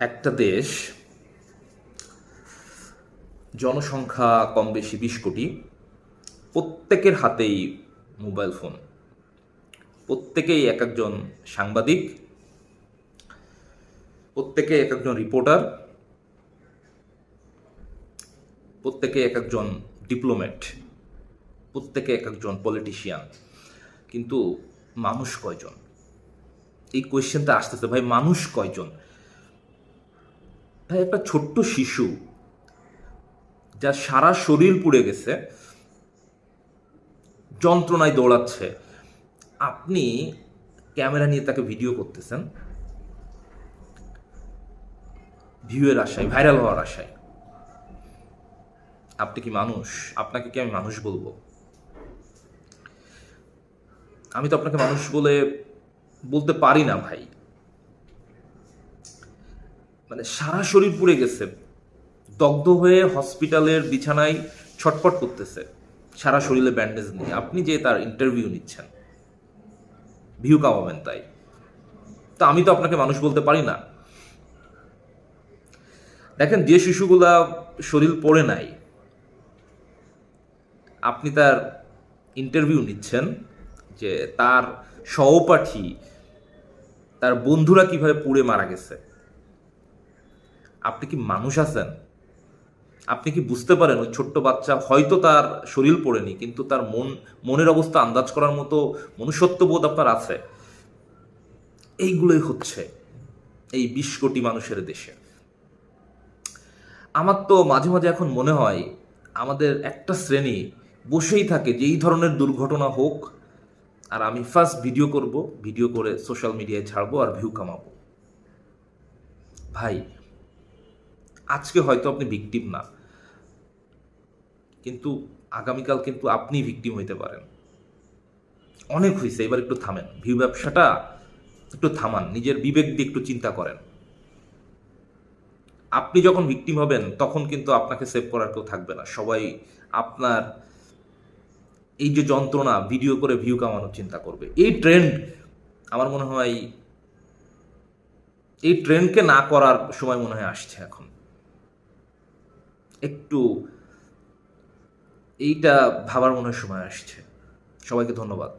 একটা দেশ জনসংখ্যা কম বেশি 20 কোটি, প্রত্যেকের হাতেই মোবাইল ফোন, প্রত্যেকেই এক একজন সাংবাদিক, প্রত্যেকে এক একজন রিপোর্টার, প্রত্যেকে এক একজন ডিপ্লোম্যাট, প্রত্যেকে এক একজন পলিটিশিয়ান। কিন্তু মানুষ কয়জন? এই কোয়েশ্চেনটা আসতেছে, ভাই মানুষ কয়জন? ভাই একটা ছোট্ট শিশু যার সারা শরীর পুড়ে গেছে, যন্ত্রণায় দৌড়াচ্ছে, আপনি ক্যামেরা নিয়ে তাকে ভিডিও করতেছেন ভিউয়ের আশায়, ভাইরাল হওয়ার আশায়। আপনি কি মানুষ? আপনাকে কি আমি মানুষ বলবো? আমি তো আপনাকে মানুষ বলতে পারি না ভাই। মানে সারা শরীর পুড়ে গেছে, দগ্ধ হয়ে হসপিটালের বিছানায় ছটফট করতেছে, সারা শরীরে ব্যান্ডেজ নিয়ে। আপনি যে তার ইন্টারভিউ নিচ্ছেন, ভিউ কামাবেন তাই। তা আমি তো আপনাকে মানুষ বলতে পারি না। দেখেন, যে শিশুগুলা শরীর পড়ে নাই, আপনি তার ইন্টারভিউ নিচ্ছেন যে তার সহপাঠী, তার বন্ধুরা কিভাবে পুড়ে মারা গেছে। আপনি কি মানুষ আছেন? আপনি কি বুঝতে পারেন ওই ছোট্ট বাচ্চা হয়তো তার শরীর পড়েনি, কিন্তু তার মনের অবস্থা আন্দাজ করার মতো মনুষ্যত্ববোধ আপনার আছে? এইগুলোই হচ্ছে এই 20 কোটি মানুষের দেশে। আমার তো মাঝে মাঝে এখন মনে হয় আমাদের একটা শ্রেণী বসেই থাকে যে এই ধরনের দুর্ঘটনা হোক, আর আমি ফার্স্ট ভিডিও করব, ভিডিও করে সোশ্যাল মিডিয়ায় ছাড়বো আর ভিউ কামাবো। ভাই, আজকে হয়তো আপনি ভিকটিম না, কিন্তু আগামীকাল কিন্তু আপনি ভিকটিম হইতে পারেন। অনেক হয়েছে, এবার একটু থামেন। ভিউ ব্যবসাটা একটু থামান, নিজের বিবেক দিয়ে একটু চিন্তা করেন। আপনি যখন ভিকটিম হবেন তখন কিন্তু আপনাকে সেভ করার কেউ থাকবে না। সবাই আপনার এই যে যন্ত্রণা ভিডিও করে ভিউ কামানোর চিন্তা করবে। এই ট্রেন্ড, আমার মনে হয় এই ট্রেন্ডকে না করার সময় মনে হয় আসছে এখন। একটু এইটা ভাবার মনে হয় সময় আসছে। সবাইকে ধন্যবাদ।